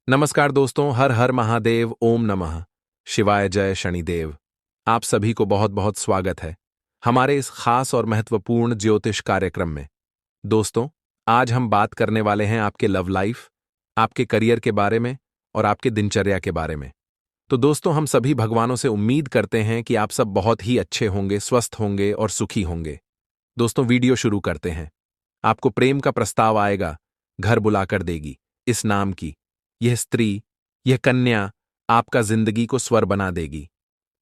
नमस्कार दोस्तों, हर हर महादेव, ओम नमः शिवाय, जय शनिदेव। आप सभी को बहुत बहुत स्वागत है हमारे इस खास और महत्वपूर्ण ज्योतिष कार्यक्रम में। दोस्तों, आज हम बात करने वाले हैं आपके लव लाइफ, आपके करियर के बारे में और आपके दिनचर्या के बारे में। तो दोस्तों, हम सभी भगवानों से उम्मीद करते हैं कि आप सब बहुत ही अच्छे होंगे, स्वस्थ होंगे और सुखी होंगे। दोस्तों, वीडियो शुरू करते हैं। आपको प्रेम का प्रस्ताव आएगा, घर बुलाकर देगी इस नाम की यह स्त्री, यह कन्या आपका जिंदगी को स्वर बना देगी।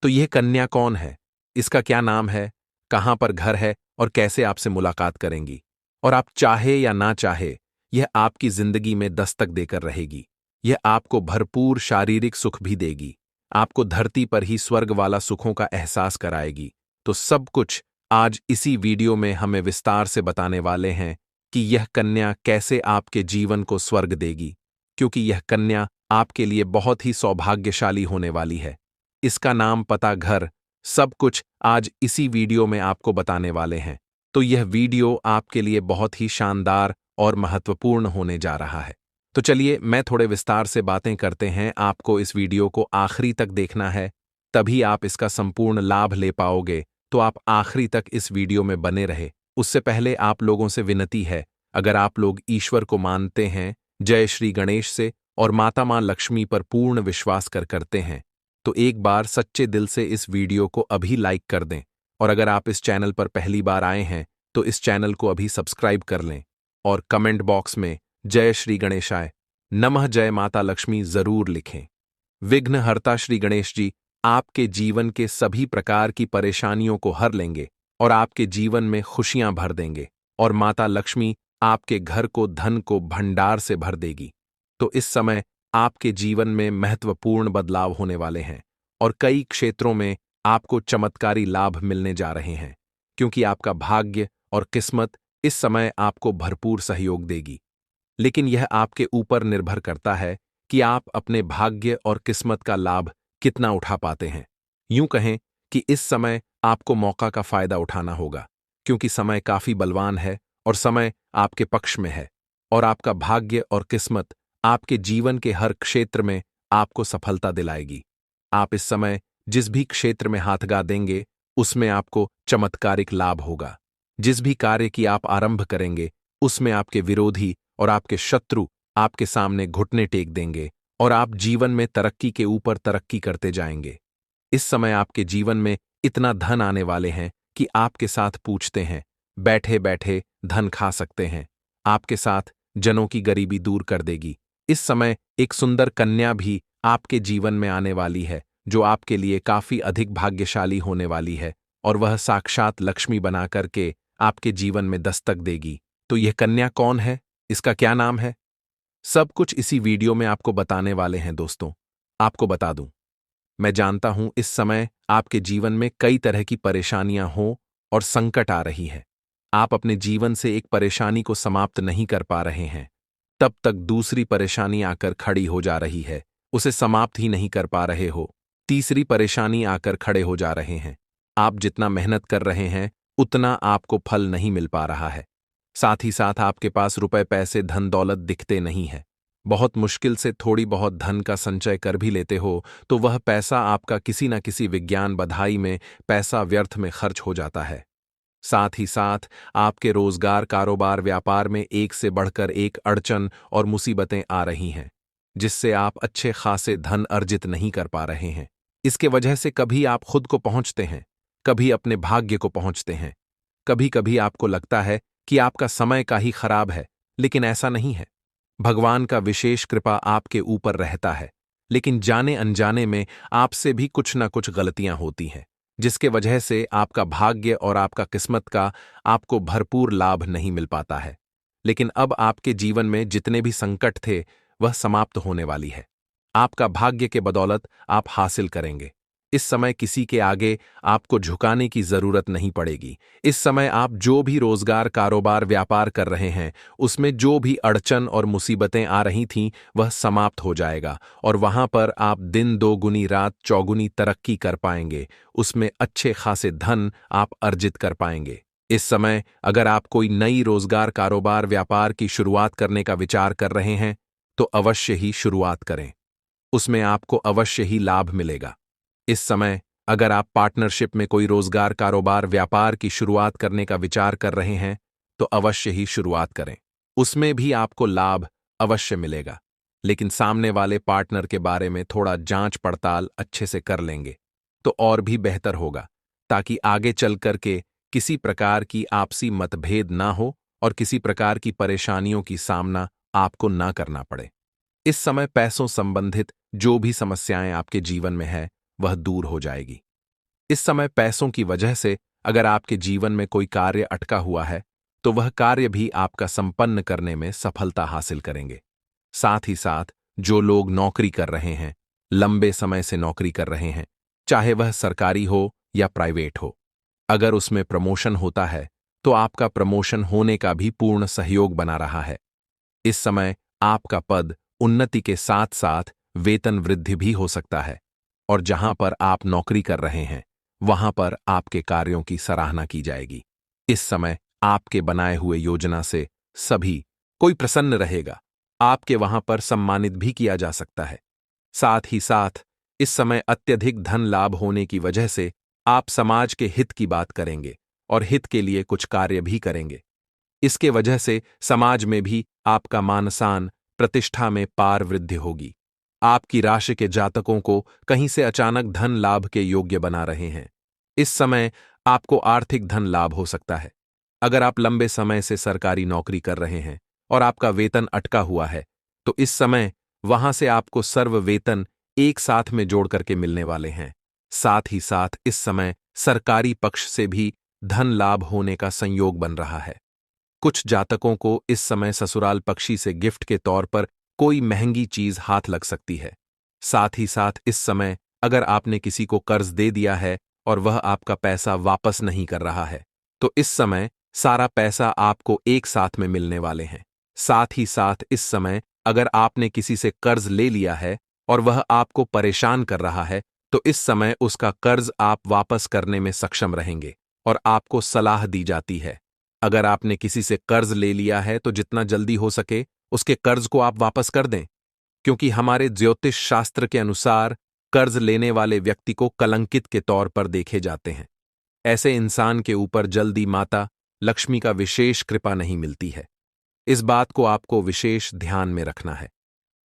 तो यह कन्या कौन है, इसका क्या नाम है, कहां पर घर है और कैसे आपसे मुलाकात करेंगी, और आप चाहे या ना चाहे यह आपकी जिंदगी में दस्तक देकर रहेगी। यह आपको भरपूर शारीरिक सुख भी देगी, आपको धरती पर ही स्वर्ग वाला सुखों का एहसास कराएगी। तो सब कुछ आज इसी वीडियो में हमें विस्तार से बताने वाले हैं कि यह कन्या कैसे आपके जीवन को स्वर्ग देगी, क्योंकि यह कन्या आपके लिए बहुत ही सौभाग्यशाली होने वाली है। इसका नाम, पता, घर, सब कुछ आज इसी वीडियो में आपको बताने वाले हैं। तो यह वीडियो आपके लिए बहुत ही शानदार और महत्वपूर्ण होने जा रहा है। तो चलिए, मैं थोड़े विस्तार से बातें करते हैं। आपको इस वीडियो को आखिरी तक देखना है, तभी आप इसका संपूर्ण लाभ ले पाओगे। तो आप आखिरी तक इस वीडियो में बने रहे। उससे पहले आप लोगों से विनती है, अगर आप लोग ईश्वर को मानते हैं, जय श्री गणेश से और माता मां लक्ष्मी पर पूर्ण विश्वास करते हैं, तो एक बार सच्चे दिल से इस वीडियो को अभी लाइक कर दें। और अगर आप इस चैनल पर पहली बार आए हैं तो इस चैनल को अभी सब्सक्राइब कर लें और कमेंट बॉक्स में जय श्री गणेशाय नमः, जय माता लक्ष्मी जरूर लिखें। विघ्नहर्ता श्री गणेश जी आपके जीवन के सभी प्रकार की परेशानियों को हर लेंगे और आपके जीवन में खुशियां भर देंगे, और माता लक्ष्मी आपके घर को धन को भंडार से भर देगी। तो इस समय आपके जीवन में महत्वपूर्ण बदलाव होने वाले हैं और कई क्षेत्रों में आपको चमत्कारी लाभ मिलने जा रहे हैं, क्योंकि आपका भाग्य और किस्मत इस समय आपको भरपूर सहयोग देगी। लेकिन यह आपके ऊपर निर्भर करता है कि आप अपने भाग्य और किस्मत का लाभ कितना उठा पाते हैं। यूं कहें कि इस समय आपको मौका का फायदा उठाना होगा, क्योंकि समय काफी बलवान है और समय आपके पक्ष में है, और आपका भाग्य और किस्मत आपके जीवन के हर क्षेत्र में आपको सफलता दिलाएगी। आप इस समय जिस भी क्षेत्र में हाथगा देंगे, उसमें आपको चमत्कारिक लाभ होगा। जिस भी कार्य की आप आरंभ करेंगे, उसमें आपके विरोधी और आपके शत्रु आपके सामने घुटने टेक देंगे और आप जीवन में तरक्की के ऊपर तरक्की करते जाएंगे। इस समय आपके जीवन में इतना धन आने वाले हैं कि आपके साथ पूछते हैं, बैठे बैठे धन खा सकते हैं। आपके साथ जनों की गरीबी दूर कर देगी। इस समय एक सुंदर कन्या भी आपके जीवन में आने वाली है, जो आपके लिए काफी अधिक भाग्यशाली होने वाली है, और वह साक्षात लक्ष्मी बना करके आपके जीवन में दस्तक देगी। तो यह कन्या कौन है, इसका क्या नाम है, सब कुछ इसी वीडियो में आपको बताने वाले हैं। दोस्तों, आपको बता दूं, मैं जानता हूं इस समय आपके जीवन में कई तरह की परेशानियां हो और संकट आ रही है। आप अपने जीवन से एक परेशानी को समाप्त नहीं कर पा रहे हैं, तब तक दूसरी परेशानी आकर खड़ी हो जा रही है, उसे समाप्त ही नहीं कर पा रहे हो, तीसरी परेशानी आकर खड़े हो जा रहे हैं। आप जितना मेहनत कर रहे हैं उतना आपको फल नहीं मिल पा रहा है। साथ ही साथ आपके पास रुपए पैसे धन दौलत दिखते नहीं है। बहुत मुश्किल से थोड़ी बहुत धन का संचय कर भी लेते हो तो वह पैसा आपका किसी न किसी विज्ञान बधाई में पैसा व्यर्थ में खर्च हो जाता है। साथ ही साथ आपके रोजगार, कारोबार, व्यापार में एक से बढ़कर एक अड़चन और मुसीबतें आ रही हैं, जिससे आप अच्छे खासे धन अर्जित नहीं कर पा रहे हैं। इसके वजह से कभी आप खुद को पहुंचते हैं, कभी अपने भाग्य को पहुंचते हैं। कभी कभी आपको लगता है कि आपका समय का ही खराब है, लेकिन ऐसा नहीं है। भगवान का विशेष कृपा आपके ऊपर रहता है, लेकिन जाने अनजाने में आपसे भी कुछ न कुछ गलतियां होती हैं, जिसके वजह से आपका भाग्य और आपका किस्मत का आपको भरपूर लाभ नहीं मिल पाता है। लेकिन अब आपके जीवन में जितने भी संकट थे वह समाप्त होने वाली है। आपका भाग्य के बदौलत आप हासिल करेंगे। इस समय किसी के आगे आपको झुकाने की जरूरत नहीं पड़ेगी। इस समय आप जो भी रोजगार, कारोबार, व्यापार कर रहे हैं, उसमें जो भी अड़चन और मुसीबतें आ रही थीं वह समाप्त हो जाएगा, और वहां पर आप दिन दोगुनी रात चौगुनी तरक्की कर पाएंगे। उसमें अच्छे खासे धन आप अर्जित कर पाएंगे। इस समय अगर आप कोई नई रोजगार, कारोबार, व्यापार की शुरुआत करने का विचार कर रहे हैं तो अवश्य ही शुरुआत करें। उसमें आपको अवश्य ही लाभ मिलेगा। इस समय अगर आप पार्टनरशिप में कोई रोजगार, कारोबार, व्यापार की शुरुआत करने का विचार कर रहे हैं तो अवश्य ही शुरुआत करें। उसमें भी आपको लाभ अवश्य मिलेगा, लेकिन सामने वाले पार्टनर के बारे में थोड़ा जांच पड़ताल अच्छे से कर लेंगे तो और भी बेहतर होगा, ताकि आगे चल करके किसी प्रकार की आपसी मतभेद ना हो और किसी प्रकार की परेशानियों की सामना आपको ना करना पड़े। इस समय पैसों संबंधित जो भी समस्याएं आपके जीवन में है वह दूर हो जाएगी। इस समय पैसों की वजह से अगर आपके जीवन में कोई कार्य अटका हुआ है तो वह कार्य भी आपका संपन्न करने में सफलता हासिल करेंगे। साथ ही साथ जो लोग नौकरी कर रहे हैं, लंबे समय से नौकरी कर रहे हैं, चाहे वह सरकारी हो या प्राइवेट हो, अगर उसमें प्रमोशन होता है तो आपका प्रमोशन होने का भी पूर्ण सहयोग बना रहा है। इस समय आपका पद उन्नति के साथ साथ वेतन वृद्धि भी हो सकता है और जहां पर आप नौकरी कर रहे हैं वहां पर आपके कार्यों की सराहना की जाएगी। इस समय आपके बनाए हुए योजना से सभी कोई प्रसन्न रहेगा, आपके वहां पर सम्मानित भी किया जा सकता है। साथ ही साथ इस समय अत्यधिक धन लाभ होने की वजह से आप समाज के हित की बात करेंगे और हित के लिए कुछ कार्य भी करेंगे। इसके वजह से समाज में भी आपका मान-सान, प्रतिष्ठा में पार वृद्धि होगी। आपकी राशि के जातकों को कहीं से अचानक धन लाभ के योग्य बना रहे हैं। इस समय आपको आर्थिक धन लाभ हो सकता है। अगर आप लंबे समय से सरकारी नौकरी कर रहे हैं और आपका वेतन अटका हुआ है तो इस समय वहां से आपको सर्व वेतन एक साथ में जोड़ करके मिलने वाले हैं। साथ ही साथ इस समय सरकारी पक्ष से भी धन लाभ होने का संयोग बन रहा है। कुछ जातकों को इस समय ससुराल पक्षी से गिफ्ट के तौर पर कोई महंगी चीज हाथ लग सकती है। साथ ही साथ इस समय अगर आपने किसी को कर्ज दे दिया है और वह आपका पैसा वापस नहीं कर रहा है तो इस समय सारा पैसा आपको एक साथ में मिलने वाले हैं। साथ ही साथ इस समय अगर आपने किसी से कर्ज ले लिया है और वह आपको परेशान कर रहा है तो इस समय उसका कर्ज आप वापस करने में सक्षम रहेंगे और आपको सलाह दी जाती है, अगर आपने किसी से कर्ज ले लिया है तो जितना जल्दी हो सके उसके कर्ज को आप वापस कर दें, क्योंकि हमारे ज्योतिष शास्त्र के अनुसार कर्ज लेने वाले व्यक्ति को कलंकित के तौर पर देखे जाते हैं। ऐसे इंसान के ऊपर जल्दी माता लक्ष्मी का विशेष कृपा नहीं मिलती है। इस बात को आपको विशेष ध्यान में रखना है।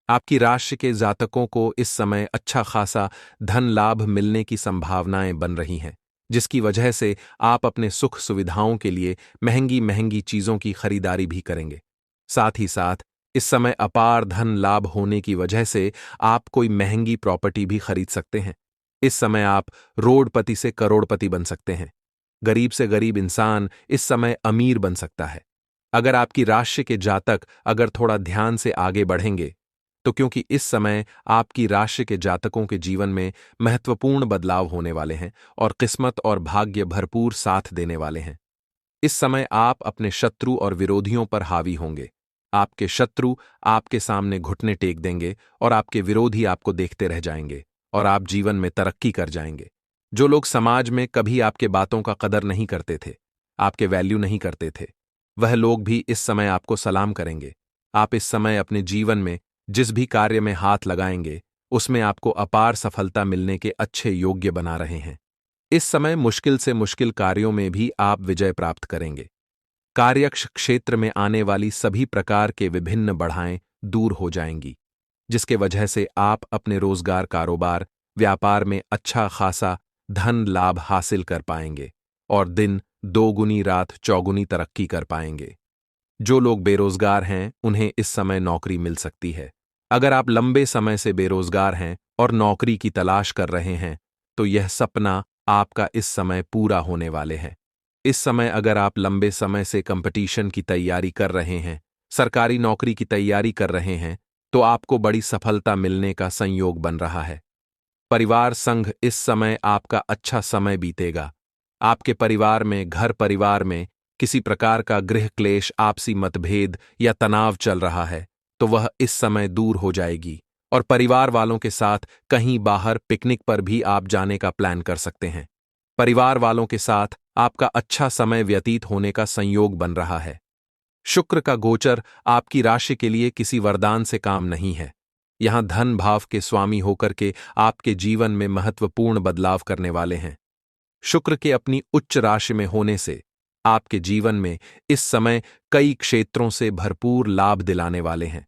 आपकी राशि के जातकों को इस समय अच्छा खासा धन लाभ मिलने की संभावनाएं बन रही हैं, जिसकी वजह से आप अपने सुख सुविधाओं के लिए महंगी महंगी चीजों की खरीदारी भी करेंगे। साथ ही साथ इस समय अपार धन लाभ होने की वजह से आप कोई महंगी प्रॉपर्टी भी खरीद सकते हैं। इस समय आप रोडपति से करोड़पति बन सकते हैं। गरीब से गरीब इंसान इस समय अमीर बन सकता है। अगर आपकी राशि के जातक अगर थोड़ा ध्यान से आगे बढ़ेंगे तो क्योंकि इस समय आपकी राशि के जातकों के जीवन में महत्वपूर्ण बदलाव होने वाले हैं और किस्मत और भाग्य भरपूर साथ देने वाले हैं। इस समय आप अपने शत्रु और विरोधियों पर हावी होंगे। आपके शत्रु आपके सामने घुटने टेक देंगे और आपके विरोधी आपको देखते रह जाएंगे और आप जीवन में तरक्की कर जाएंगे। जो लोग समाज में कभी आपके बातों का कदर नहीं करते थे, आपके वैल्यू नहीं करते थे, वह लोग भी इस समय आपको सलाम करेंगे। आप इस समय अपने जीवन में जिस भी कार्य में हाथ लगाएंगे उसमें आपको अपार सफलता मिलने के अच्छे योग्य बना रहे हैं। इस समय मुश्किल से मुश्किल कार्यों में भी आप विजय प्राप्त करेंगे। कार्यक्ष क्षेत्र में आने वाली सभी प्रकार के विभिन्न बाधाएं दूर हो जाएंगी, जिसके वजह से आप अपने रोजगार, कारोबार, व्यापार में अच्छा खासा धन लाभ हासिल कर पाएंगे और दिन दोगुनी रात चौगुनी तरक्की कर पाएंगे। जो लोग बेरोजगार हैं उन्हें इस समय नौकरी मिल सकती है। अगर आप लंबे समय से बेरोजगार हैं और नौकरी की तलाश कर रहे हैं तो यह सपना आपका इस समय पूरा होने वाले है। इस समय अगर आप लंबे समय से कंपटीशन की तैयारी कर रहे हैं, सरकारी नौकरी की तैयारी कर रहे हैं तो आपको बड़ी सफलता मिलने का संयोग बन रहा है। परिवार संघ इस समय आपका अच्छा समय बीतेगा। आपके परिवार में, घर परिवार में किसी प्रकार का गृह क्लेश, आपसी मतभेद या तनाव चल रहा है तो वह इस समय दूर हो जाएगी और परिवार वालों के साथ कहीं बाहर पिकनिक पर भी आप जाने का प्लान कर सकते हैं। परिवार वालों के साथ आपका अच्छा समय व्यतीत होने का संयोग बन रहा है। शुक्र का गोचर आपकी राशि के लिए किसी वरदान से काम नहीं है। यहां धन भाव के स्वामी होकर के आपके जीवन में महत्वपूर्ण बदलाव करने वाले हैं। शुक्र के अपनी उच्च राशि में होने से आपके जीवन में इस समय कई क्षेत्रों से भरपूर लाभ दिलाने वाले हैं।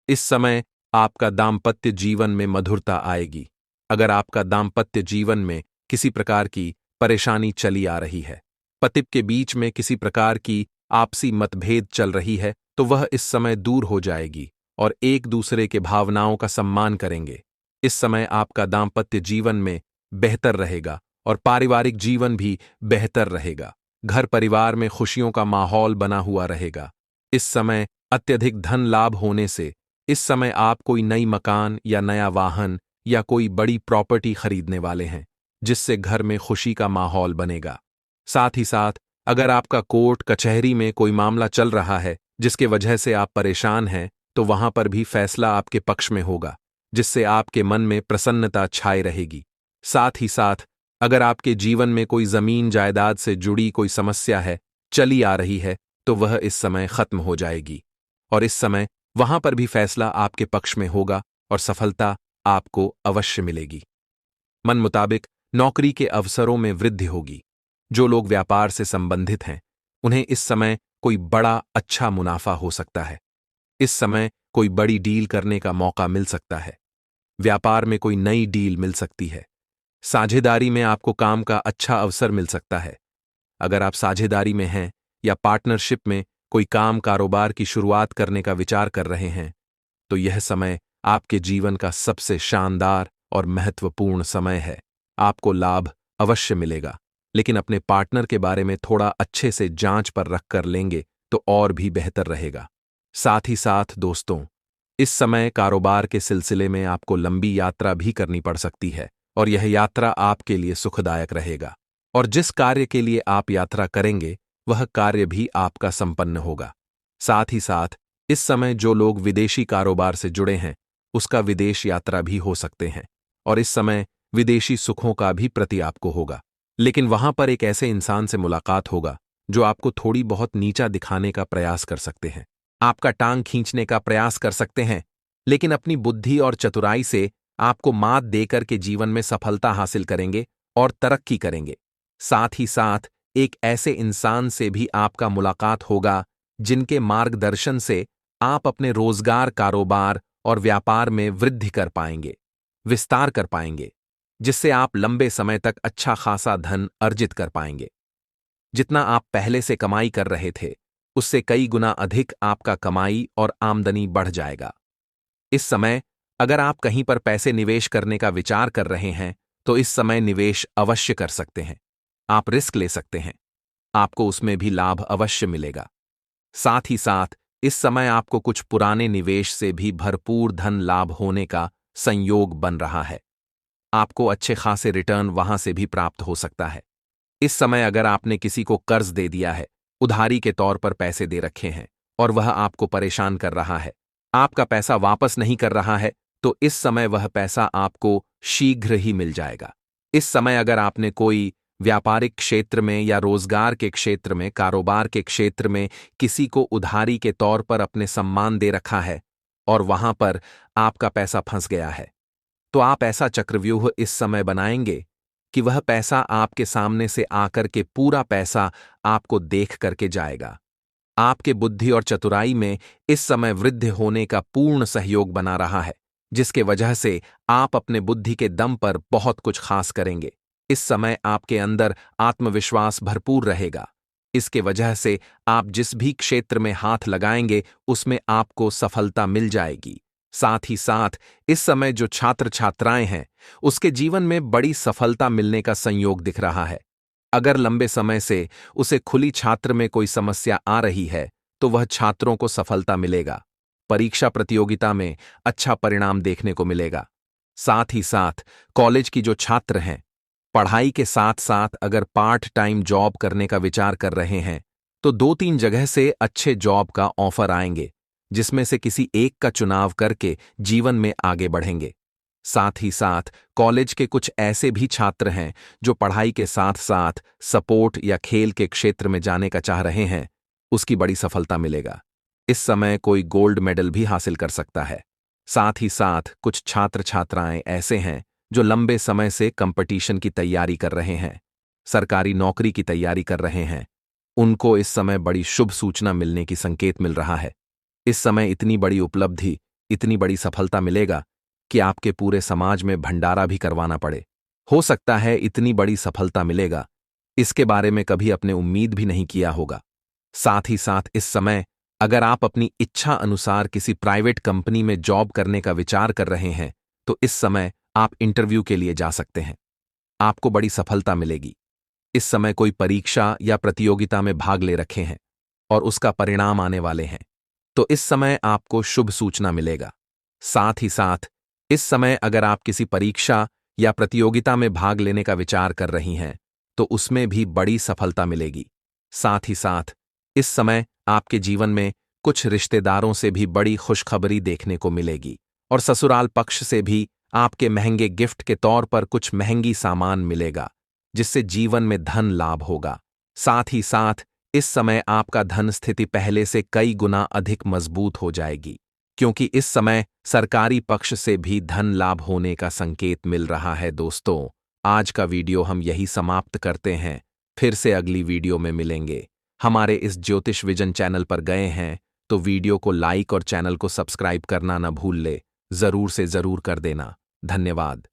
इस समय आपका दाम्पत्य जीवन में मधुरता आएगी। अगर आपका दाम्पत्य जीवन में किसी प्रकार की परेशानी चली आ रही है, पति के बीच में किसी प्रकार की आपसी मतभेद चल रही है, तो वह इस समय दूर हो जाएगी और एक दूसरे के भावनाओं का सम्मान करेंगे। इस समय आपका दाम्पत्य जीवन में बेहतर रहेगा और पारिवारिक जीवन भी बेहतर रहेगा। घर परिवार में खुशियों का माहौल बना हुआ रहेगा। इस समय अत्यधिक धन लाभ होने से इस समय आप कोई नई मकान या नया वाहन या कोई बड़ी प्रॉपर्टी खरीदने वाले हैं, जिससे घर में खुशी का माहौल बनेगा। साथ ही साथ अगर आपका कोर्ट कचहरी में कोई मामला चल रहा है जिसके वजह से आप परेशान हैं, तो वहां पर भी फैसला आपके पक्ष में होगा, जिससे आपके मन में प्रसन्नता छाई रहेगी। साथ ही साथ अगर आपके जीवन में कोई जमीन जायदाद से जुड़ी कोई समस्या है, चली आ रही है, तो वह इस समय खत्म हो जाएगी और इस समय वहां पर भी फैसला आपके पक्ष में होगा और सफलता आपको अवश्य मिलेगी। मन मुताबिक नौकरी के अवसरों में वृद्धि होगी। जो लोग व्यापार से संबंधित हैं, उन्हें इस समय कोई बड़ा अच्छा मुनाफा हो सकता है। इस समय कोई बड़ी डील करने का मौका मिल सकता है। व्यापार में कोई नई डील मिल सकती है। साझेदारी में आपको काम का अच्छा अवसर मिल सकता है। अगर आप साझेदारी में हैं या पार्टनरशिप में कोई काम कारोबार की शुरुआत करने का विचार कर रहे हैं, तो यह समय आपके जीवन का सबसे शानदार और महत्वपूर्ण समय है। आपको लाभ अवश्य मिलेगा, लेकिन अपने पार्टनर के बारे में थोड़ा अच्छे से जांच पर रख कर लेंगे तो और भी बेहतर रहेगा। साथ ही साथ दोस्तों, इस समय कारोबार के सिलसिले में आपको लंबी यात्रा भी करनी पड़ सकती है और यह यात्रा आपके लिए सुखदायक रहेगा। और जिस कार्य के लिए आप यात्रा करेंगे, वह कार्य भी आपका संपन्न होगा। साथ ही साथ इस समय जो लोग विदेशी कारोबार से जुड़े हैं, उसका विदेश यात्रा भी हो सकते हैं और इस समय विदेशी सुखों का भी प्रति आपको होगा। लेकिन वहां पर एक ऐसे इंसान से मुलाकात होगा जो आपको थोड़ी बहुत नीचा दिखाने का प्रयास कर सकते हैं, आपका टांग खींचने का प्रयास कर सकते हैं, लेकिन अपनी बुद्धि और चतुराई से आपको मात देकर के जीवन में सफलता हासिल करेंगे और तरक्की करेंगे। साथ ही साथ एक ऐसे इंसान से भी आपका मुलाकात होगा जिनके मार्गदर्शन से आप अपने रोजगार, कारोबार और व्यापार में वृद्धि कर पाएंगे, विस्तार कर पाएंगे, जिससे आप लंबे समय तक अच्छा खासा धन अर्जित कर पाएंगे। जितना आप पहले से कमाई कर रहे थे, उससे कई गुना अधिक आपका कमाई और आमदनी बढ़ जाएगा। इस समय अगर आप कहीं पर पैसे निवेश करने का विचार कर रहे हैं, तो इस समय निवेश अवश्य कर सकते हैं। आप रिस्क ले सकते हैं, आपको उसमें भी लाभ अवश्य मिलेगा। साथ ही साथ इस समय आपको कुछ पुराने निवेश से भी भरपूर धन लाभ होने का संयोग बन रहा है। आपको अच्छे खासे रिटर्न वहां से भी प्राप्त हो सकता है। इस समय अगर आपने किसी को कर्ज दे दिया है, उधारी के तौर पर पैसे दे रखे हैं और वह आपको परेशान कर रहा है, आपका पैसा वापस नहीं कर रहा है, तो इस समय वह पैसा आपको शीघ्र ही मिल जाएगा। इस समय अगर आपने कोई व्यापारिक क्षेत्र में या रोजगार के क्षेत्र में, कारोबार के क्षेत्र में किसी को उधारी के तौर पर अपने सम्मान दे रखा है और वहां पर आपका पैसा फंस गया है, तो आप ऐसा चक्रव्यूह इस समय बनाएंगे कि वह पैसा आपके सामने से आकर के पूरा पैसा आपको देख करके जाएगा। आपके बुद्धि और चतुराई में इस समय वृद्धि होने का पूर्ण सहयोग बना रहा है, जिसके वजह से आप अपने बुद्धि के दम पर बहुत कुछ खास करेंगे। इस समय आपके अंदर आत्मविश्वास भरपूर रहेगा। इसके वजह से आप जिस भी क्षेत्र में हाथ लगाएंगे, उसमें आपको सफलता मिल जाएगी। साथ ही साथ इस समय जो छात्र छात्राएं हैं, उसके जीवन में बड़ी सफलता मिलने का संयोग दिख रहा है। अगर लंबे समय से उसे खुली छात्र में कोई समस्या आ रही है, तो वह छात्रों को सफलता मिलेगा। परीक्षा प्रतियोगिता में अच्छा परिणाम देखने को मिलेगा। साथ ही साथ कॉलेज की जो छात्र हैं, पढ़ाई के साथ साथ अगर पार्ट टाइम जॉब करने का विचार कर रहे हैं, तो 2-3 जगह से अच्छे जॉब का ऑफर आएंगे, जिसमें से किसी एक का चुनाव करके जीवन में आगे बढ़ेंगे। साथ ही साथ कॉलेज के कुछ ऐसे भी छात्र हैं जो पढ़ाई के साथ साथ सपोर्ट या खेल के क्षेत्र में जाने का चाह रहे हैं, उसकी बड़ी सफलता मिलेगा। इस समय कोई गोल्ड मेडल भी हासिल कर सकता है। साथ ही साथ कुछ छात्र छात्राएं ऐसे हैं जो लंबे समय से कंपटीशन की तैयारी कर रहे हैं, सरकारी नौकरी की तैयारी कर रहे हैं। उनको इस समय बड़ी शुभ सूचना मिलने की संकेत मिल रहा है। इस समय इतनी बड़ी उपलब्धि, इतनी बड़ी सफलता मिलेगा कि आपके पूरे समाज में भंडारा भी करवाना पड़े। हो सकता है इतनी बड़ी सफलता मिलेगा, इसके बारे में कभी अपने उम्मीद भी नहीं किया होगा। साथ ही साथ इस समय अगर आप अपनी इच्छा अनुसार किसी प्राइवेट कंपनी में जॉब करने का विचार कर रहे हैं, तो इस समय आप इंटरव्यू के लिए जा सकते हैं। आपको बड़ी सफलता मिलेगी। इस समय कोई परीक्षा या प्रतियोगिता में भाग ले रखे हैं और उसका परिणाम आने वाले हैं, तो इस समय आपको शुभ सूचना मिलेगा। साथ ही साथ इस समय अगर आप किसी परीक्षा या प्रतियोगिता में भाग लेने का विचार कर रही हैं, तो उसमें भी बड़ी सफलता मिलेगी। साथ ही साथ इस समय आपके जीवन में कुछ रिश्तेदारों से भी बड़ी खुशखबरी देखने को मिलेगी और ससुराल पक्ष से भी आपके महंगे गिफ्ट के तौर पर कुछ महंगी सामान मिलेगा, जिससे जीवन में धन लाभ होगा। साथ ही साथ इस समय आपका धन स्थिति पहले से कई गुना अधिक मजबूत हो जाएगी, क्योंकि इस समय सरकारी पक्ष से भी धन लाभ होने का संकेत मिल रहा है। दोस्तों, आज का वीडियो हम यही समाप्त करते हैं। फिर से अगली वीडियो में मिलेंगे। हमारे इस ज्योतिष विजन चैनल पर गए हैं तो वीडियो को लाइक और चैनल को सब्सक्राइब करना न भूल ले। जरूर से जरूर कर देना। धन्यवाद।